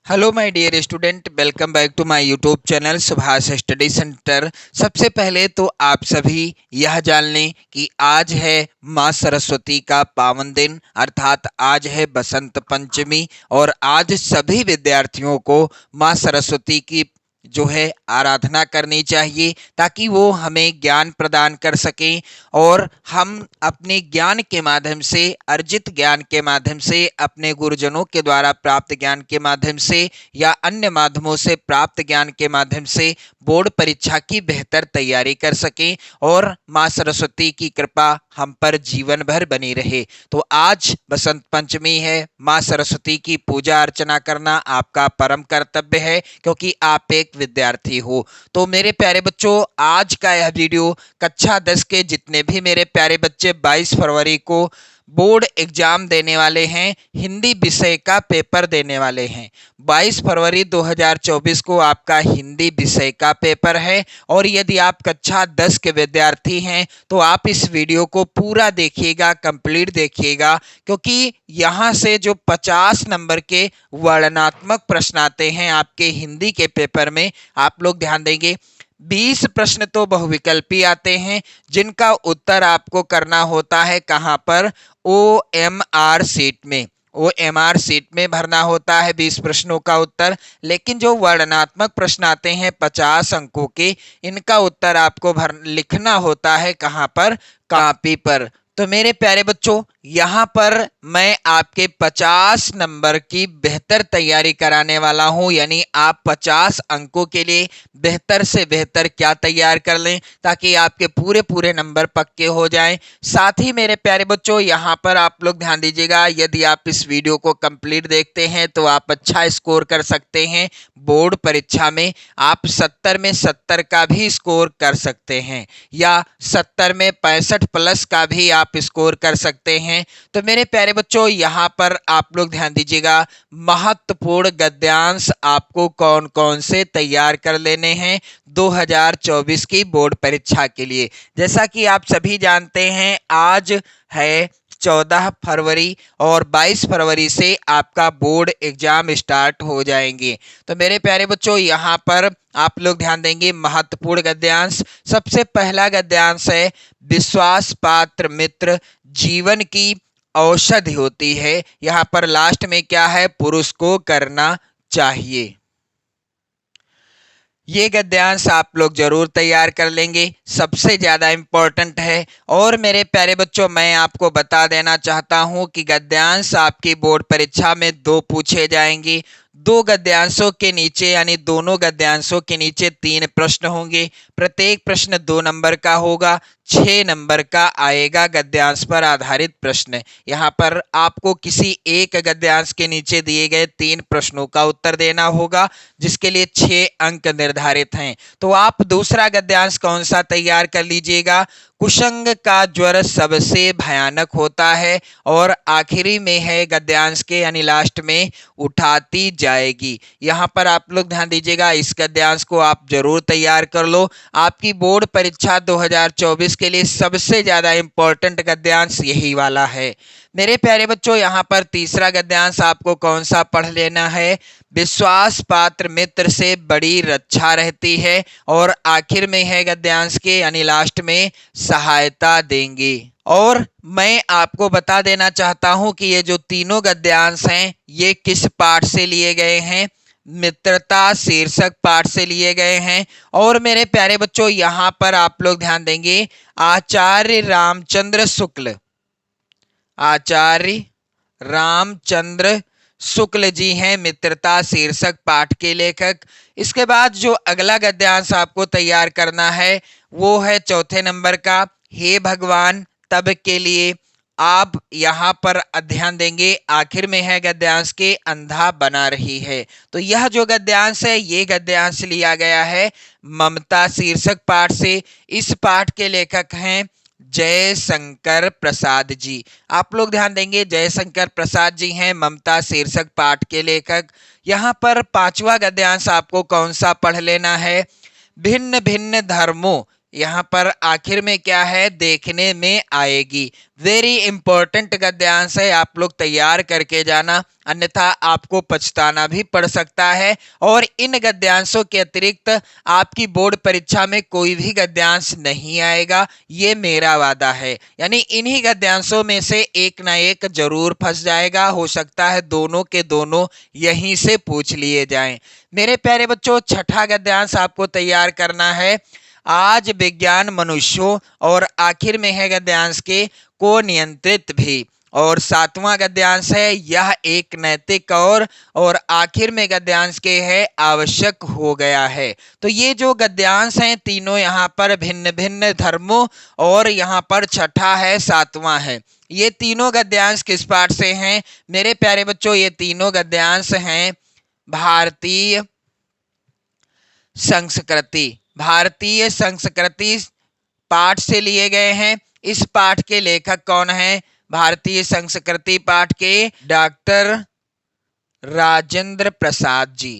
Hello my dear student, welcome back to my YouTube channel Subhash study centre. सबसे पहले तो आप सभी यह जान लें कि आज है माँ सरस्वती का पावन दिन, अर्थात आज है बसंत पंचमी। और आज सभी विद्यार्थियों को माँ सरस्वती की जो है आराधना करनी चाहिए, ताकि वो हमें ज्ञान प्रदान कर सकें और हम अपने ज्ञान के माध्यम से, अर्जित ज्ञान के माध्यम से, अपने गुरुजनों के द्वारा प्राप्त ज्ञान के माध्यम से या अन्य माध्यमों से प्राप्त ज्ञान के माध्यम से बोर्ड परीक्षा की बेहतर तैयारी कर सकें और माँ सरस्वती की कृपा हम पर जीवन भर बनी रहे। तो आज बसंत पंचमी है, माँ सरस्वती की पूजा अर्चना करना आपका परम कर्तव्य है, क्योंकि आप एक विद्यार्थी हो। तो मेरे प्यारे बच्चों, आज का यह वीडियो कक्षा 10 के जितने भी मेरे प्यारे बच्चे 22 फरवरी को बोर्ड एग्जाम देने वाले हैं, हिंदी विषय का पेपर देने वाले हैं। 22 फरवरी 2024 को आपका हिंदी विषय का पेपर है। और यदि आप कक्षा 10 के विद्यार्थी हैं तो आप इस वीडियो को पूरा देखिएगा, कंप्लीट देखिएगा, क्योंकि यहाँ से जो 50 नंबर के वर्णनात्मक प्रश्न आते हैं आपके हिंदी के पेपर में, आप लोग ध्यान देंगे। 20 प्रश्न तो बहुविकल्पी आते हैं, जिनका उत्तर आपको करना होता है कहाँ पर? OMR सीट में। OMR सीट में भरना होता है 20 प्रश्नों का उत्तर। लेकिन जो वर्णनात्मक प्रश्न आते हैं 50 अंकों के, इनका उत्तर आपको लिखना होता है कहाँ पर? कॉपी पर। तो मेरे प्यारे बच्चों, यहाँ पर मैं आपके 50 नंबर की बेहतर तैयारी कराने वाला हूँ, यानी आप 50 अंकों के लिए बेहतर से बेहतर क्या तैयार कर लें, ताकि आपके पूरे पूरे नंबर पक्के हो जाएं। साथ ही मेरे प्यारे बच्चों, यहाँ पर आप लोग ध्यान दीजिएगा, यदि आप इस वीडियो को कंप्लीट देखते हैं तो आप अच्छा स्कोर कर सकते हैं बोर्ड परीक्षा में। आप 70 में 70 का भी स्कोर कर सकते हैं, या 70 में 65 प्लस का भी आप स्कोर कर सकते हैं। तो मेरे प्यारे बच्चों, यहाँ पर आप लोग ध्यान दीजिएगा, महत्वपूर्ण गद्यांश आपको कौन कौन से तैयार कर लेने हैं 2024 की बोर्ड परीक्षा के लिए। जैसा कि आप सभी जानते हैं, आज है 14 फरवरी और 22 फरवरी से आपका बोर्ड एग्जाम स्टार्ट हो जाएंगे। तो मेरे प्यारे बच्चों, यहाँ पर आप लोग ध्यान देंगे, महत्वपूर्ण गद्यांश। सबसे पहला गद्यांश है, विश्वास पात्र मित्र जीवन की औषधि होती है। यहाँ पर लास्ट में क्या है? पुरुष को करना चाहिए। ये गद्यांश आप लोग जरूर तैयार कर लेंगे, सबसे ज्यादा इंपॉर्टेंट है। और मेरे प्यारे बच्चों, मैं आपको बता देना चाहता हूं कि गद्यांश आपकी बोर्ड परीक्षा में 2 पूछे जाएंगे। 2 गद्यांशों के नीचे, यानी दोनों गद्यांशों के नीचे 3 प्रश्न होंगे। प्रत्येक प्रश्न 2 नंबर का होगा, 6 नंबर का आएगा गद्यांश पर आधारित प्रश्न। यहाँ पर आपको किसी एक गद्यांश के नीचे दिए गए 3 प्रश्नों का उत्तर देना होगा, जिसके लिए 6 अंक निर्धारित हैं। तो आप दूसरा गद्यांश कौन सा तैयार कर लीजिएगा? कुशंग का ज्वर सबसे भयानक होता है, और आखिरी में है गद्यांश के, यानी लास्ट में, उठाती जाएगी। यहाँ पर आप लोग ध्यान दीजिएगा, इस गद्यांश को आप जरूर तैयार कर लो। आपकी बोर्ड परीक्षा 2024 के लिए सबसे ज्यादा इंपॉर्टेंट गद्यांश यही वाला है। मेरे प्यारे बच्चों, यहाँ पर तीसरा गद्यांश आपको कौन सा पढ़ लेना है? विश्वास पात्र मित्र से बड़ी रक्षा रहती है, और आखिर में है गद्यांश के, यानी लास्ट में, सहायता देंगे। और मैं आपको बता देना चाहता हूं कि ये जो तीनों गद्यांश हैं, ये किस पाठ से लिए गए हैं? मित्रता शीर्षक पाठ से लिए गए हैं। और मेरे प्यारे बच्चों, यहाँ पर आप लोग ध्यान देंगे, आचार्य रामचंद्र शुक्ल, आचार्य रामचंद्र शुक्ल जी हैं मित्रता शीर्षक पाठ के लेखक। इसके बाद जो अगला गद्यांश आपको तैयार करना है वो है 4थे नंबर का, हे भगवान तब के लिए। आप यहाँ पर ध्यान देंगे, आखिर में है गद्यांश के, अंधा बना रही है। तो यह जो गद्यांश है, ये गद्यांश लिया गया है ममता शीर्षक पाठ से। इस पाठ के लेखक हैं जयशंकर प्रसाद जी। आप लोग ध्यान देंगे, जयशंकर प्रसाद जी हैं ममता शीर्षक पाठ के लेखक। यहाँ पर 5वां गद्यांश आपको कौन सा पढ़ लेना है? भिन्न भिन्न धर्मों यहाँ पर आखिर में क्या है, देखने में आएगी। वेरी इंपॉर्टेंट गद्यांश है, आप लोग तैयार करके जाना, अन्यथा आपको पछताना भी पड़ सकता है। और इन गद्यांशों के अतिरिक्त आपकी बोर्ड परीक्षा में कोई भी गद्यांश नहीं आएगा, ये मेरा वादा है। यानी इन्हीं गद्यांशों में से एक ना एक जरूर फंस जाएगा, हो सकता है दोनों के दोनों यहीं से पूछ लिए जाएं। मेरे प्यारे बच्चों, छठा गद्यांश आपको तैयार करना है, आज विज्ञान मनुष्यों, और आखिर में है गद्यांश के को नियंत्रित भी। और सातवां गद्यांश है यह एक नैतिक, और आखिर में गद्यांश के है आवश्यक हो गया है। तो ये जो गद्यांश हैं तीनों यहाँ पर भिन्न भिन्न धर्मों, और यहाँ पर छठा है सातवां है। ये तीनों गद्यांश किस पाठ से हैं मेरे प्यारे बच्चों? ये तीनों गद्यांश हैं भारतीय संस्कृति, भारतीय संस्कृति पाठ से लिए गए हैं। इस पाठ के लेखक कौन हैं? भारतीय संस्कृति पाठ के डॉक्टर राजेंद्र प्रसाद जी।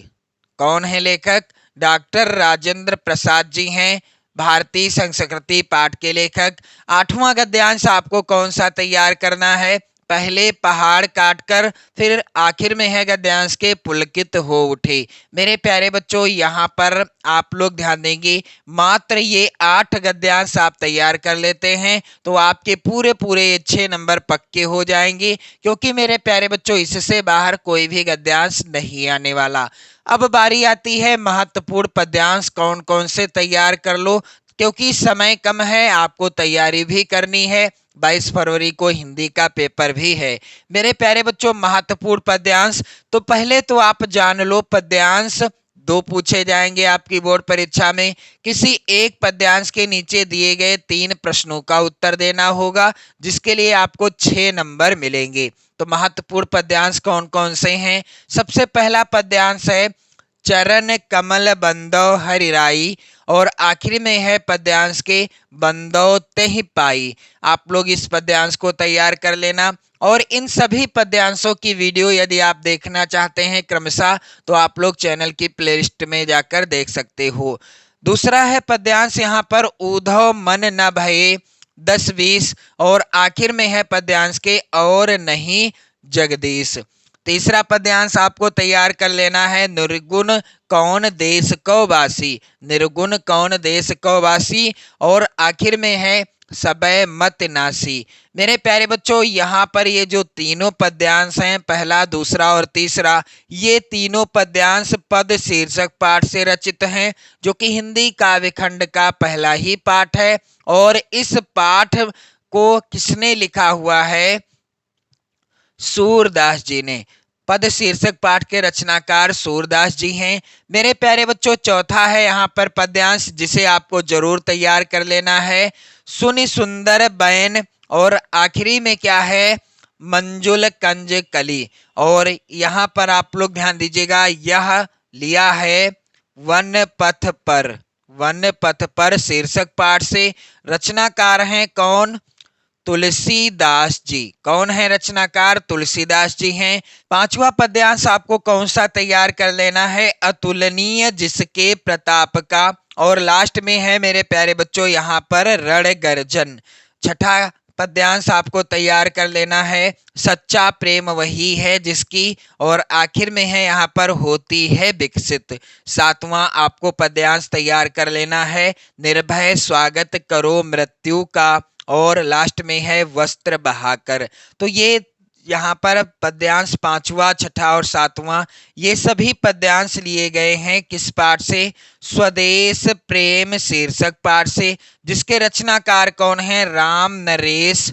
कौन है लेखक? डॉक्टर राजेंद्र प्रसाद जी हैं भारतीय संस्कृति पाठ के लेखक। आठवां गद्यांश आपको कौन सा तैयार करना है? पहले पहाड़ काटकर फिर आखिर में है गद्यांश के पुलकित हो उठे। मेरे प्यारे बच्चों, यहाँ पर आप लोग ध्यान देंगे, मात्र ये 8 गद्यांश आप तैयार कर लेते हैं तो आपके पूरे पूरे 6 नंबर पक्के हो जाएंगे, क्योंकि मेरे प्यारे बच्चों इससे बाहर कोई भी गद्यांश नहीं आने वाला। अब बारी आती है महत्वपूर्ण पद्यांश कौन कौन से तैयार कर लो, क्योंकि समय कम है, आपको तैयारी भी करनी है। 22 फरवरी को हिंदी का पेपर भी है। मेरे प्यारे बच्चों, महत्वपूर्ण पद्यांश, तो पहले तो आप जान लो पद्यांश 2 पूछे जाएंगे आपकी बोर्ड परीक्षा में। किसी एक पद्यांश के नीचे दिए गए 3 प्रश्नों का उत्तर देना होगा, जिसके लिए आपको 6 नंबर मिलेंगे। तो महत्वपूर्ण पद्यांश कौन कौन से हैं? सबसे पहला पद्यांश है चरण कमल बंदो हरिराई, और आखिरी में है पद्यांश के बंदो तेहि पाई। आप लोग इस पद्यांश को तैयार कर लेना, और इन सभी पद्यांशों की वीडियो यदि आप देखना चाहते हैं क्रमशः, तो आप लोग चैनल की प्लेलिस्ट में जाकर देख सकते हो। दूसरा है पद्यांश यहाँ पर ऊधव मन न भये 10-20, और आखिर में है पद्यांश के और नहीं जगदीश। तीसरा पद्यांश आपको तैयार कर लेना है निर्गुण कौन देश को वासी, निर्गुण कौन देश को वासी, और आखिर में है सबय मत नासी। मेरे प्यारे बच्चों, यहाँ पर ये जो तीनों पद्यांश हैं, पहला दूसरा और तीसरा, ये तीनों पद्यांश पद शीर्षक पाठ से रचित हैं, जो कि हिंदी काव्य खंड का पहला ही पाठ है। और इस पाठ को किसने लिखा हुआ है? सूरदास जी ने। पद शीर्षक पाठ के रचनाकार सूरदास जी हैं। मेरे प्यारे बच्चों, चौथा है यहाँ पर पद्यांश जिसे आपको जरूर तैयार कर लेना है सुनि सुंदर बैन, और आखिरी में क्या है? मंजुल कंज कली। और यहाँ पर आप लोग ध्यान दीजिएगा, यह लिया है वन पथ पर, वन पथ पर शीर्षक पाठ से। रचनाकार हैं कौन? तुलसीदास जी। कौन है रचनाकार? तुलसीदास जी हैं। पांचवा पद्यांश आपको कौन सा तैयार कर लेना है? अतुलनीय जिसके प्रताप का, और लास्ट में है मेरे प्यारे बच्चों यहाँ पर रण गर्जन। छठा पद्यांश आपको तैयार कर लेना है सच्चा प्रेम वही है जिसकी, और आखिर में है यहाँ पर होती है विकसित। सातवां आपको पद्यांश तैयार कर लेना है निर्भय स्वागत करो मृत्यु का, और लास्ट में है वस्त्र बहाकर। तो ये यहाँ पर पद्यांश पांचवा, छठा और सातवां, ये सभी पद्यांश लिए गए हैं किस पाठ से? स्वदेश प्रेम शीर्षक पाठ से, जिसके रचनाकार कौन है? राम नरेश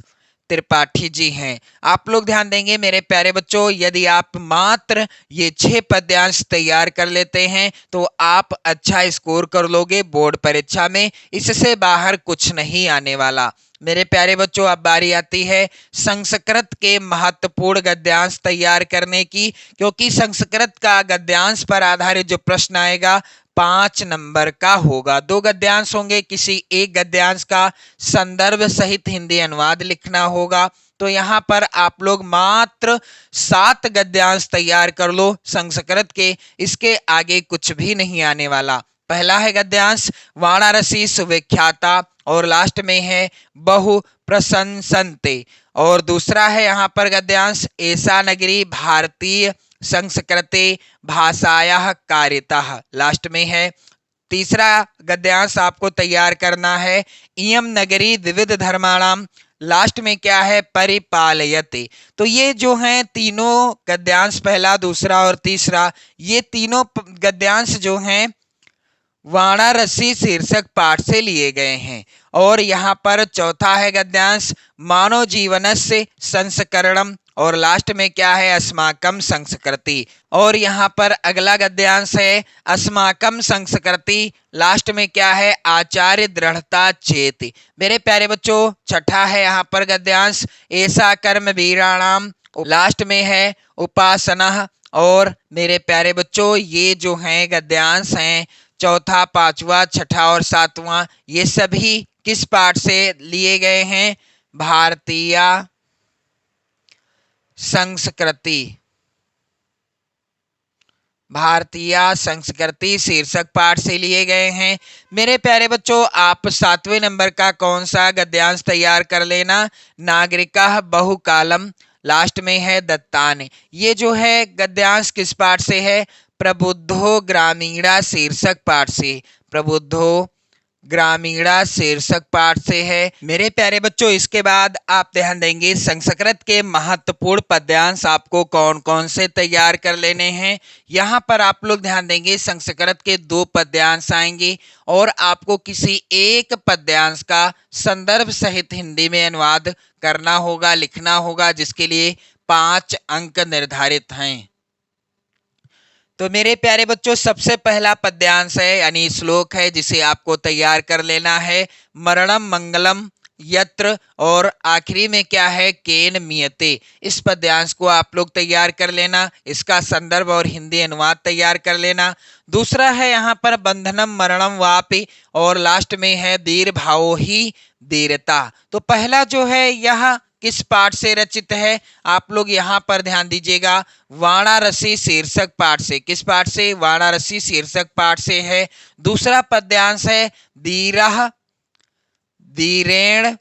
त्रिपाठी जी हैं। आप लोग ध्यान देंगे मेरे प्यारे बच्चों, यदि आप मात्र ये 6 पद्यांश तैयार कर लेते हैं तो आप अच्छा स्कोर कर लोगे बोर्ड परीक्षा में, इससे बाहर कुछ नहीं आने वाला। मेरे प्यारे बच्चों, अब बारी आती है संस्कृत के महत्वपूर्ण गद्यांश तैयार करने की, क्योंकि संस्कृत का गद्यांश पर आधारित जो प्रश्न आएगा 5 नंबर का होगा। 2 गद्यांश होंगे, किसी एक गद्यांश का संदर्भ सहित हिंदी अनुवाद लिखना होगा। तो यहाँ पर आप लोग मात्र 7 गद्यांश तैयार कर लो संस्कृत के, इसके आगे कुछ भी नहीं आने वाला। पहला है गद्यांश वाराणसी सुविख्याता और लास्ट में है बहु प्रशंसन्ते। और दूसरा है यहाँ पर गद्यांश एषा नगरी भारतीय संस्कृते भाषायाः कारितः, लास्ट में है। तीसरा गद्यांश आपको तैयार करना है इयं नगरी विविध धर्माणाम, लास्ट में क्या है परिपालयते। तो ये जो हैं तीनों गद्यांश, पहला दूसरा और तीसरा, ये तीनों गद्यांश जो हैं वाराणसी शीर्षक पाठ से लिए गए हैं। और यहाँ पर चौथा है गद्यांश मानव जीवनस्य संस्करणम और लास्ट में क्या है अस्माकम संस्कृति। और यहाँ पर अगला गद्यांश है अस्माकम संस्कृति, लास्ट में क्या है आचार्य दृढ़ता चेत। मेरे प्यारे बच्चों छठा है यहाँ पर गद्यांश ऐसा कर्म वीराणाम, लास्ट में है उपासना। और मेरे प्यारे बच्चों ये जो हैं गद्यांश हैं चौथा, पांचवा, छठा और सातवां, ये सभी किस पाठ से लिए गए हैं भारतीय संस्कृति, भारतीय संस्कृति शीर्षक पाठ से लिए गए हैं। मेरे प्यारे बच्चों आप 7वें नंबर का कौन सा गद्यांश तैयार कर लेना नागरिका बहुकालम, लास्ट में है दत्तान। ये जो है गद्यांश किस पाठ से है प्रबुद्धो ग्रामीणा शीर्षक पाठ से, प्रबुद्धो ग्रामीणा शीर्षक पाठ से है। मेरे प्यारे बच्चों इसके बाद आप ध्यान देंगे संस्कृत के महत्वपूर्ण पद्यांश आपको कौन कौन से तैयार कर लेने हैं। यहाँ पर आप लोग ध्यान देंगे संस्कृत के 2 पद्यांश आएंगे और आपको किसी एक पद्यांश का संदर्भ सहित हिंदी में अनुवाद करना होगा, लिखना होगा, जिसके लिए 5 अंक निर्धारित हैं। तो मेरे प्यारे बच्चों सबसे पहला पद्यांश है यानी श्लोक है जिसे आपको तैयार कर लेना है मरणम मंगलम यत्र और आखिरी में क्या है केन मियते। इस पद्यांश को आप लोग तैयार कर लेना, इसका संदर्भ और हिंदी अनुवाद तैयार कर लेना। दूसरा है यहाँ पर बंधनम मरणम वापि और लास्ट में है वीर भावो ही वीरता। तो पहला जो है यह किस पाठ से रचित है आप लोग यहाँ पर ध्यान दीजिएगा वाराणसी शीर्षक पाठ से। किस पाठ से वाराणसी शीर्षक पाठ से है। दूसरा पद्यांश है वीरः वीरेण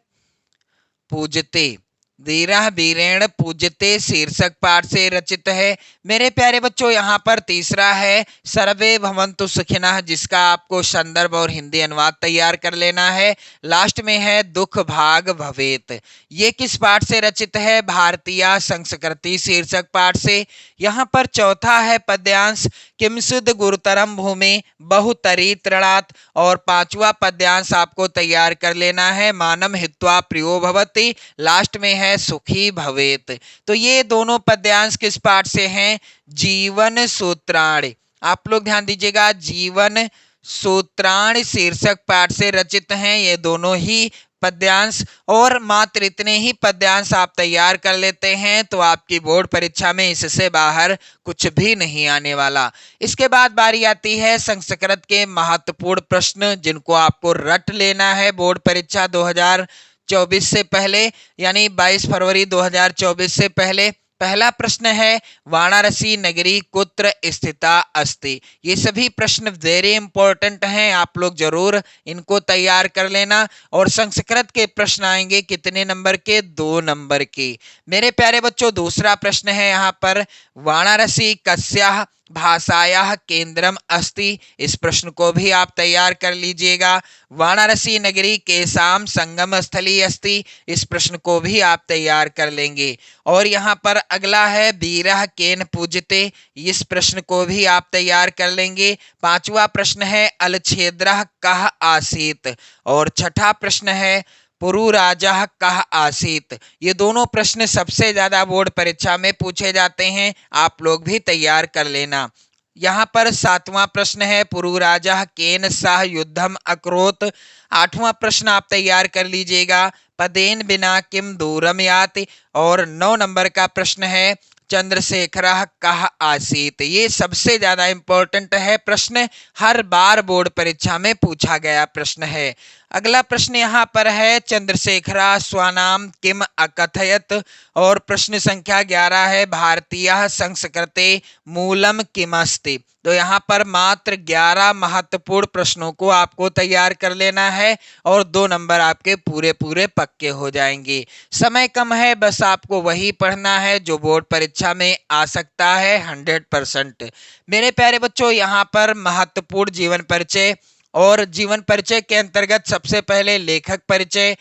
पूजते, वीरः वीरेण पूजते शीर्षक पाठ से रचित है। मेरे प्यारे बच्चों यहाँ पर तीसरा है सर्वे भवन्तु सुखिनः, जिसका आपको संदर्भ और हिंदी अनुवाद तैयार कर लेना है। लास्ट में है दुख भाग भवेत। ये किस पाठ से रचित है भारतीय संस्कृति शीर्षक पाठ से। यहाँ पर चौथा है पद्यांश किमसुद गुरुतरम भूमि बहुतरी तृणात् और 5वां पद्यांश आपको तैयार कर लेना है मानम हित्वा प्रियो भवति, लास्ट में है सुखी भवेत। तो ये दोनों पद्यांश किस पाठ से हैं जीवन सूत्राणि। आप लोग ध्यान दीजिएगा जीवन सूत्राणि शीर्षक पाठ से रचित हैं ये दोनों ही पद्यांश। और मात्र इतने ही पद्यांश आप तैयार कर लेते हैं तो आपकी बोर्ड परीक्षा में इससे बाहर कुछ भी नहीं आने वाला। इसके बाद बारी आती है संस्कृत के महत्वपूर्ण प्रश्न जिनको आपको रट लेना है बोर्ड परीक्षा 2024 से पहले यानी 22 फरवरी 2024 से पहले। पहला प्रश्न है वाराणसी नगरी कुत्र स्थिता अस्ति। ये सभी प्रश्न वेरी इंपॉर्टेंट हैं, आप लोग जरूर इनको तैयार कर लेना। और संस्कृत के प्रश्न आएंगे कितने नंबर के 2 नंबर के। मेरे प्यारे बच्चों दूसरा प्रश्न है यहाँ पर वाराणसी कस्याः भाषायाः केंद्रम अस्ति। इस प्रश्न को भी आप तैयार कर लीजिएगा। वाराणसी नगरी केसाम संगम स्थली अस्ति। इस प्रश्न को भी आप तैयार कर लेंगे। और यहाँ पर अगला है वीरः केन पूजते। इस प्रश्न को भी आप तैयार कर लेंगे। 5वां प्रश्न है अलछेद्रः कः आसीत् और 6ठा प्रश्न है पुरु राजा कः आसीत्। ये दोनों प्रश्न सबसे ज्यादा बोर्ड परीक्षा में पूछे जाते हैं, आप लोग भी तैयार कर लेना। यहाँ पर 7वां प्रश्न है पुरु राजा केन सह युद्धम अकरोत्। 8वां प्रश्न आप तैयार कर लीजिएगा पदेन बिना किम दूरम याति। और 9 नंबर का प्रश्न है चंद्रशेखरः कः आसीत्। ये सबसे ज्यादा इंपॉर्टेंट है प्रश्न, हर बार बोर्ड परीक्षा में पूछा गया प्रश्न है। अगला प्रश्न यहाँ पर है, चंद्रशेखरा स्वानाम किम अकथयत। और प्रश्न संख्या 11 है, भारतीय संस्कृते मूलम किमस्ति। तो यहाँ पर मात्र 11 महत्वपूर्ण प्रश्नों को आपको तैयार कर लेना है और 2 नंबर आपके पूरे पूरे पक्के हो जाएंगे। समय कम है, बस आपको वही पढ़ना है जो बोर्ड परीक्षा में आ सकता है 100%। मेरे प्यारे बच्चों, यहाँ पर महत्वपूर्ण जीवन परिचय, और जीवन परिचय के अंतर्गत सबसे पहले लेखक परिचय।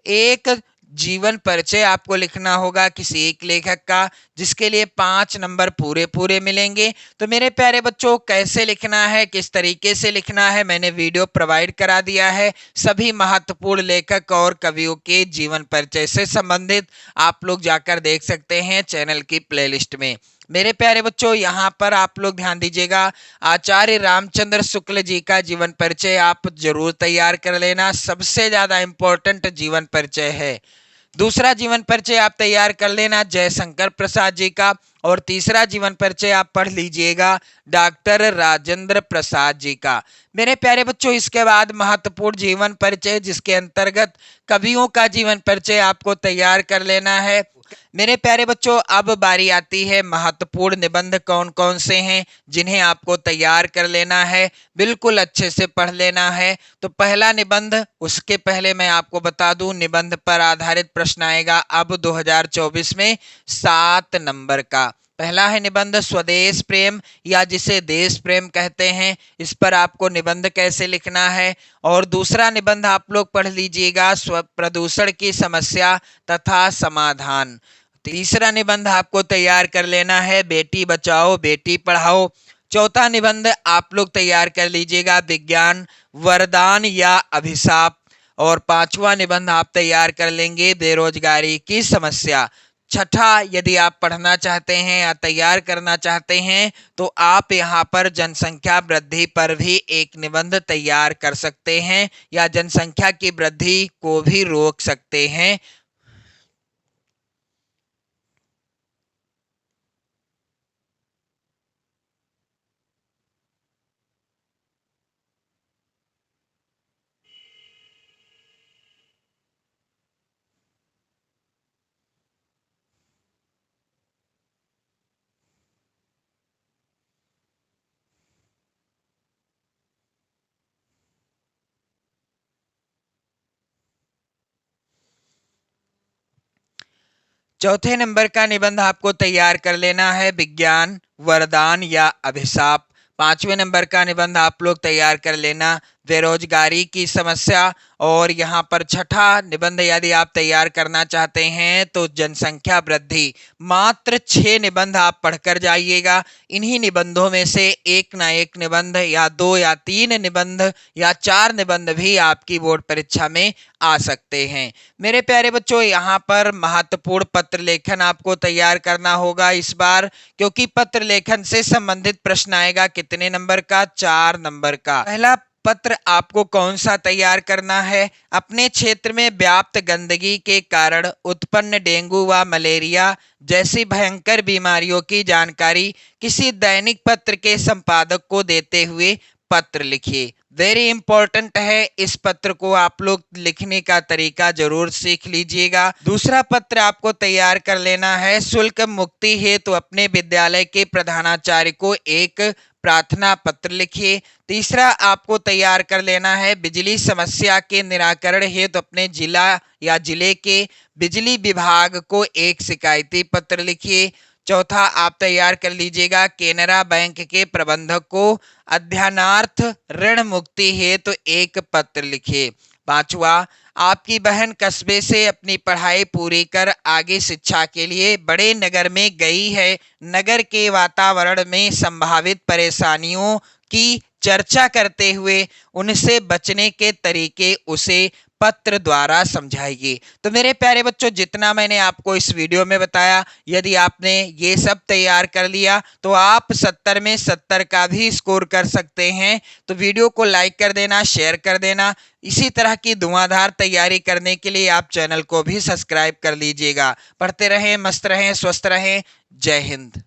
एक जीवन परिचय आपको लिखना होगा किसी एक लेखक का, जिसके लिए 5 नंबर पूरे पूरे मिलेंगे। तो मेरे प्यारे बच्चों, कैसे लिखना है, किस तरीके से लिखना है, मैंने वीडियो प्रोवाइड करा दिया है। सभी महत्वपूर्ण लेखक और कवियों के जीवन परिचय से संबंधित आप लोग जाकर देख सकते हैं चैनल की प्लेलिस्ट में। मेरे प्यारे बच्चों, यहाँ पर आप लोग ध्यान दीजिएगा, आचार्य रामचंद्र शुक्ल जी का जीवन परिचय आप जरूर तैयार कर लेना, सबसे ज्यादा इंपॉर्टेंट जीवन परिचय है। दूसरा जीवन परिचय आप तैयार कर लेना जयशंकर प्रसाद जी का, और तीसरा जीवन परिचय आप पढ़ लीजिएगा डॉक्टर राजेंद्र प्रसाद जी का। मेरे प्यारे बच्चों, इसके बाद महत्वपूर्ण जीवन परिचय, जिसके अंतर्गत कवियों का जीवन परिचय आपको तैयार कर लेना है। मेरे प्यारे बच्चों, अब बारी आती है महत्वपूर्ण निबंध कौन कौन से हैं जिन्हें आपको तैयार कर लेना है, बिल्कुल अच्छे से पढ़ लेना है। तो पहला निबंध, उसके पहले मैं आपको बता दूं, निबंध पर आधारित प्रश्न आएगा अब 2024 में 7 नंबर का। पहला है निबंध स्वदेश प्रेम, या जिसे देश प्रेम कहते हैं, इस पर आपको निबंध कैसे लिखना है। और दूसरा निबंध आप लोग पढ़ लीजिएगा स्व प्रदूषण की समस्या तथा समाधान। तीसरा निबंध आपको तैयार कर लेना है बेटी बचाओ बेटी पढ़ाओ। चौथा निबंध आप लोग तैयार कर लीजिएगा विज्ञान वरदान या अभिशाप। और पांचवा निबंध आप तैयार कर लेंगे बेरोजगारी की समस्या। छठा, यदि आप पढ़ना चाहते हैं या तैयार करना चाहते हैं तो आप यहाँ पर जनसंख्या वृद्धि पर भी एक निबंध तैयार कर सकते हैं, या जनसंख्या की वृद्धि को भी रोक सकते हैं। चौथे नंबर का निबंध आपको तैयार कर लेना है विज्ञान वरदान या अभिशाप। पांचवें नंबर का निबंध आप लोग तैयार कर लेना बेरोजगारी की समस्या। और यहाँ पर छठा निबंध यदि आप तैयार करना चाहते हैं तो जनसंख्या वृद्धि। मात्र 6 निबंध आप पढ़कर जाइएगा। इन्हीं निबंधों में से एक ना एक निबंध, या 2 या 3 निबंध या 4 निबंध भी आपकी बोर्ड परीक्षा में आ सकते हैं। मेरे प्यारे बच्चों, यहाँ पर महत्वपूर्ण पत्र लेखन आपको तैयार करना होगा इस बार, क्योंकि पत्र लेखन से संबंधित प्रश्न आएगा कितने नंबर का, 4 नंबर का। पहला पत्र आपको कौन सा तैयार करना है, अपने क्षेत्र में व्याप्त गंदगी के कारण उत्पन्न डेंगू व मलेरिया जैसी भयंकर बीमारियों की जानकारी किसी दैनिक पत्र के संपादक को देते हुए पत्र लिखिए। वेरी इंपॉर्टेंट है, इस पत्र को आप लोग लिखने का तरीका जरूर सीख लीजिएगा। दूसरा पत्र आपको तैयार कर लेना है शुल्क मुक्ति हेतु अपने विद्यालय के प्रधानाचार्य को एक प्रार्थना पत्र लिखिए। तीसरा आपको तैयार कर लेना है बिजली समस्या के निराकरण हेतु अपने जिला या जिले के बिजली विभाग को एक शिकायती पत्र लिखिए। चौथा आप तैयार कर लीजिएगा केनरा बैंक के प्रबंधक को अध्ययनार्थ ऋण मुक्ति हेतु एक पत्र लिखिए। पांचवा, आपकी बहन कस्बे से अपनी पढ़ाई पूरी कर आगे शिक्षा के लिए बड़े नगर में गई है, नगर के वातावरण में संभावित परेशानियों की चर्चा करते हुए उनसे बचने के तरीके उसे पत्र द्वारा समझाइए। तो मेरे प्यारे बच्चों, जितना मैंने आपको इस वीडियो में बताया, यदि आपने ये सब तैयार कर लिया तो आप 70 में 70 का भी स्कोर कर सकते हैं। तो वीडियो को लाइक कर देना, शेयर कर देना। इसी तरह की धुआंधार तैयारी करने के लिए आप चैनल को भी सब्सक्राइब कर लीजिएगा। पढ़ते रहें, मस्त रहें, स्वस्थ रहें। जय हिंद।